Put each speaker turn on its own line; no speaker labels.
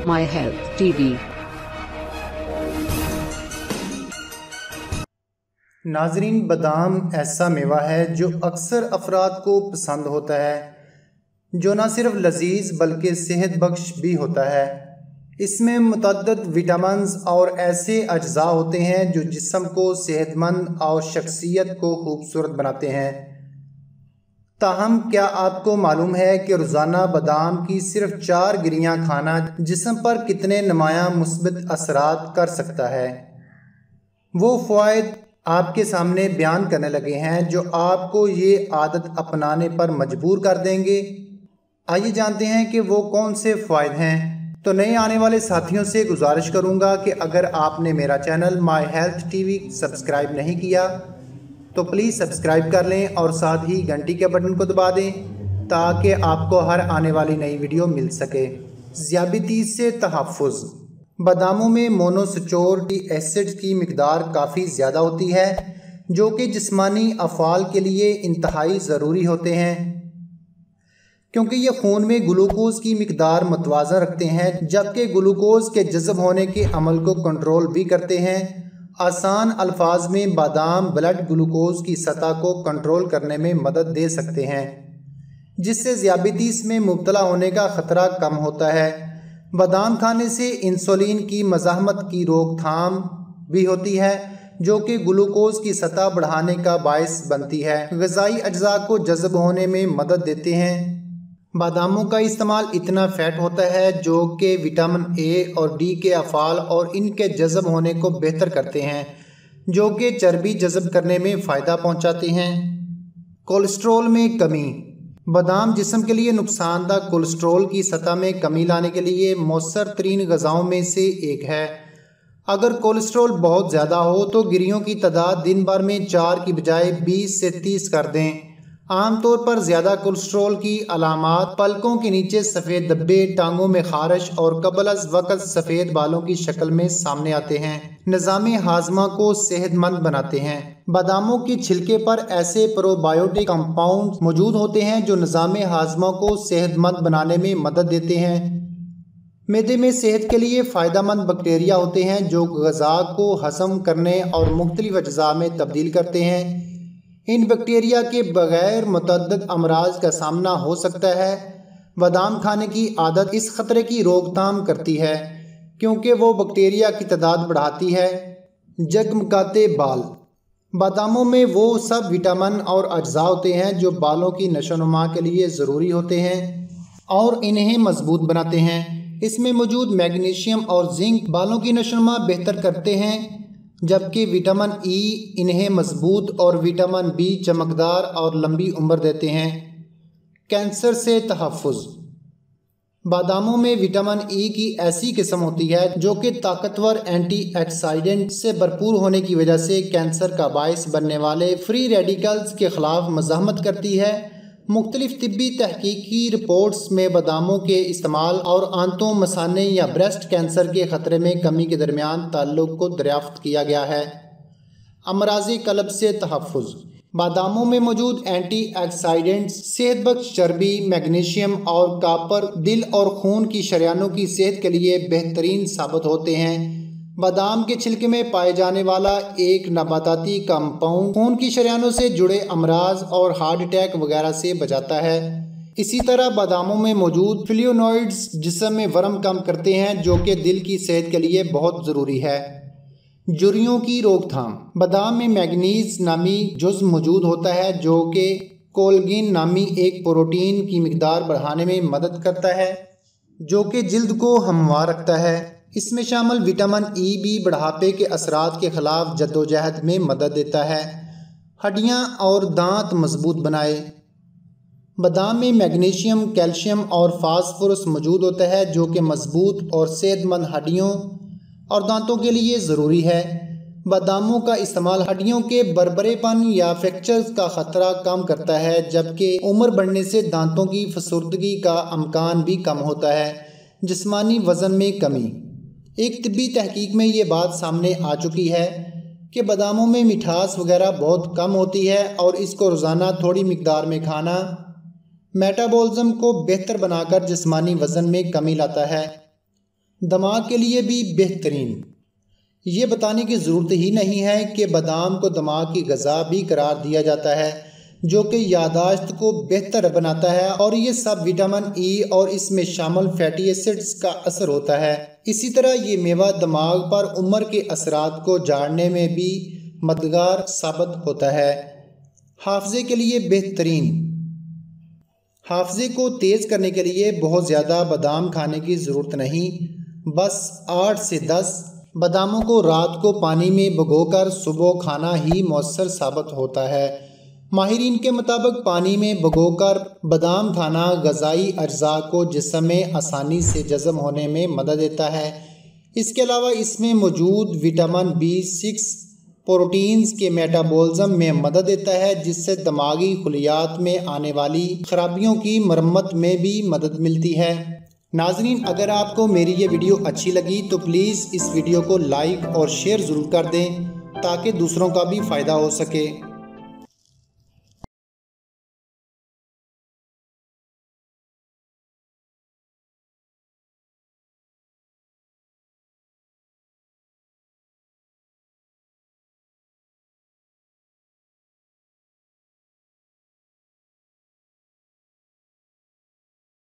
My Health TV।
नाजरीन, बादाम ऐसा मेवा है जो अक्सर अफराद को पसंद होता है, जो ना सिर्फ लजीज बल्कि सेहत बख्श भी होता है। इसमें मुतअद्दिद विटामिन्स और ऐसे अज्जा होते हैं जो जिस्म को सेहतमंद और शख्सियत को खूबसूरत बनाते हैं। ताहम क्या आपको मालूम है कि रोज़ाना बादाम की सिर्फ 4 गिरियाँ खाना जिस्म पर कितने नुमायां मुस्बत असरात कर सकता है। वो फ़वाइद आपके सामने बयान करने लगे हैं जो आपको ये आदत अपनाने पर मजबूर कर देंगे। आइए जानते हैं कि वो कौन से फ़वाइद हैं। तो नए आने वाले साथियों से गुजारिश करूंगा कि अगर आपने मेरा channel my health TV subscribe नहीं किया तो प्लीज़ सब्सक्राइब कर लें और साथ ही घंटी के बटन को दबा दें ताकि आपको हर आने वाली नई वीडियो मिल सके। ज़ियाबतीस से तहफ़्फ़ुज़। बादामों में मोनोसैचुरेटेड एसिड की मिकदार काफ़ी ज़्यादा होती है जो कि जिस्मानी अफ़आल के लिए इंतहाई ज़रूरी होते हैं, क्योंकि ये खून में ग्लूकोज़ की मिकदार मतवाज़न रखते हैं, जबकि ग्लूकोज़ के जज़ब होने के अमल को कंट्रोल भी करते हैं। आसान अल्फाज में बादाम ब्लड ग्लूकोज़ की सतह को कंट्रोल करने में मदद दे सकते हैं, जिससे ज़ियाबतीस में मुब्तला होने का ख़तरा कम होता है। बादाम खाने से इंसुलिन की मज़ाहमत की रोकथाम भी होती है जो कि ग्लूकोज़ की सतह बढ़ाने का बायस बनती है। ग़िज़ाई अज्जा को जज़ब होने में मदद देते हैं। बादामों का इस्तेमाल इतना फ़ैट होता है जो कि विटामिन ए और डी के अफ़ाल और इनके जज़ब होने को बेहतर करते हैं, जो कि चर्बी जज़ब करने में फ़ायदा पहुंचाते हैं। कोलेस्ट्रॉल में कमी। बादाम जिस्म के लिए नुकसानदा कोलेस्ट्रॉल की सतह में कमी लाने के लिए मौसर तरीन ग़िज़ाओं में से एक है। अगर कोलेस्ट्रॉल बहुत ज़्यादा हो तो गिरियों की तादाद दिन भर में 4 की बजाय 20 से 30 कर दें। आमतौर पर ज़्यादा कोलेस्ट्रॉल की अलामात पलकों के नीचे सफ़ेद धब्बे, टांगों में खारिश और कबल अज़ वक़्त सफ़ेद बालों की शक्ल में सामने आते हैं। निज़ामे हाज़मा को सेहतमंद बनाते हैं। बादामों के छिलके पर ऐसे प्रोबायोटिक कंपाउंड मौजूद होते हैं जो निज़ामे हाज़मा को सेहतमंद बनाने में मदद देते हैं। मैदे में सेहत के लिए फ़ायदेमंद बैक्टीरिया होते हैं जो ग़िज़ा को हज़म करने और मुख्तलिफ अज्जा में तब्दील करते हैं। इन बैक्टीरिया के बगैर मुतअद्दिद अमराज का सामना हो सकता है। बादाम खाने की आदत इस ख़तरे की रोकथाम करती है क्योंकि वो बैक्टीरिया की तादाद बढ़ाती है। जगमगाते बाल। बादामों में वो सब विटामिन और अज्जा होते हैं जो बालों की नशोनुमा के लिए ज़रूरी होते हैं और इन्हें मजबूत बनाते हैं। इसमें मौजूद मैग्नीशियम और जिंक बालों की नशोनुमा बेहतर करते हैं, जबकि विटामिन ई इन्हें मजबूत और विटामिन बी चमकदार और लंबी उम्र देते हैं। कैंसर से तहफ़्फ़ुज़। बादामों में विटामिन ई की ऐसी किस्म होती है जो कि ताकतवर एंटीऑक्सीडेंट से भरपूर होने की वजह से कैंसर का बायस बनने वाले फ्री रेडिकल्स के ख़िलाफ़ मज़ाहमत करती है। मुख्तलिफ तिब्बी तहकीकी रिपोर्ट्स में बादामों के इस्तेमाल और आंतों, मसाने या ब्रेस्ट कैंसर के ख़तरे में कमी के दरमियान ताल्लुक़ को दरियाफ़्त किया गया है। अमराज़ क़ल्ब से तहफ़्फ़ुज़। बादामों में मौजूद एंटीऑक्सीडेंट्स सेहतबख्श चर्बी, मैग्नीशियम और कॉपर दिल और खून की शरियानों की सेहत के लिए बेहतरीन साबित होते हैं। बादाम के छिलके में पाए जाने वाला एक नबाताती कंपाउंड खून की शरियानों से जुड़े अमराज और हार्ट अटैक वगैरह से बचाता है। इसी तरह बादामों में मौजूद फ्लेवोनॉइड्स जिस्म में वरम कम करते हैं जो कि दिल की सेहत के लिए बहुत ज़रूरी है। झुर्रियों की रोकथाम। बादाम में मैग्नीज नामी जुज़ मौजूद होता है जो कि कोलेजन नामी एक प्रोटीन की मिकदार बढ़ाने में मदद करता है जो कि जिल्द को हमवार रखता है। इसमें शामिल विटामिन ई भी बुढ़ापे के असरात के ख़िलाफ़ जद्दोजहद में मदद देता है। हड्डियाँ और दांत मजबूत बनाए। बादाम में मैग्नीशियम, कैल्शियम और फास्फोरस मौजूद होता है जो कि मजबूत और सेहतमंद हड्डियों और दांतों के लिए ज़रूरी है। बादामों का इस्तेमाल हड्डियों के बरबरेपन या फ्रैक्चर्स का ख़तरा कम करता है, जबकि उम्र बढ़ने से दांतों की फसुर्दगी का अमकान भी कम होता है। जिस्मानी वज़न में कमी। एक तिब्बी तहकीक में ये बात सामने आ चुकी है कि बादामों में मिठास वगैरह बहुत कम होती है और इसको रोज़ाना थोड़ी मिकदार में खाना मेटाबॉलिज्म को बेहतर बनाकर जिस्मानी वज़न में कमी लाता है। دماغ کے لیے بھی بہترین۔ یہ بتانے کی ضرورت ہی نہیں ہے کہ بادام کو دماغ کی غذا بھی قرار دیا جاتا ہے، جو کہ یادداشت کو بہتر بناتا ہے، اور یہ سب وٹامن ای اور اس میں شامل فیٹی ایسڈز کا اثر ہوتا ہے۔ اسی طرح یہ میوہ دماغ پر عمر کے اثرات کو جھاڑنے میں بھی مددگار ثابت ہوتا ہے۔ حافظے کے لیے بہترین۔ حافظے کو تیز کرنے کے لیے بہت زیادہ بادام کھانے کی ضرورت نہیں، بس 8 سے 10 باداموں کو رات کو پانی میں بھگو کر صبح کھانا ہی مؤثر ثابت ہوتا ہے۔ ماہرین کے مطابق پانی میں بھگو کر بادام کھانا غذائی اجزاء کو جسم میں آسانی سے جذب ہونے میں مدد دیتا ہے۔ اس کے علاوہ اس میں موجود وٹامن B6 پروٹینز کے میٹابولزم میں مدد دیتا ہے، جس سے دماغی خلیات میں آنے والی خرابیوں کی مرمت میں بھی مدد ملتی ہے۔ ناظرین، اگر آپ کو میری یہ ویڈیو اچھی لگی تو پلیز اس ویڈیو کو لائک اور شیئر ضرور کر دیں تاکہ دوسروں کا بھی فائدہ ہو سکے۔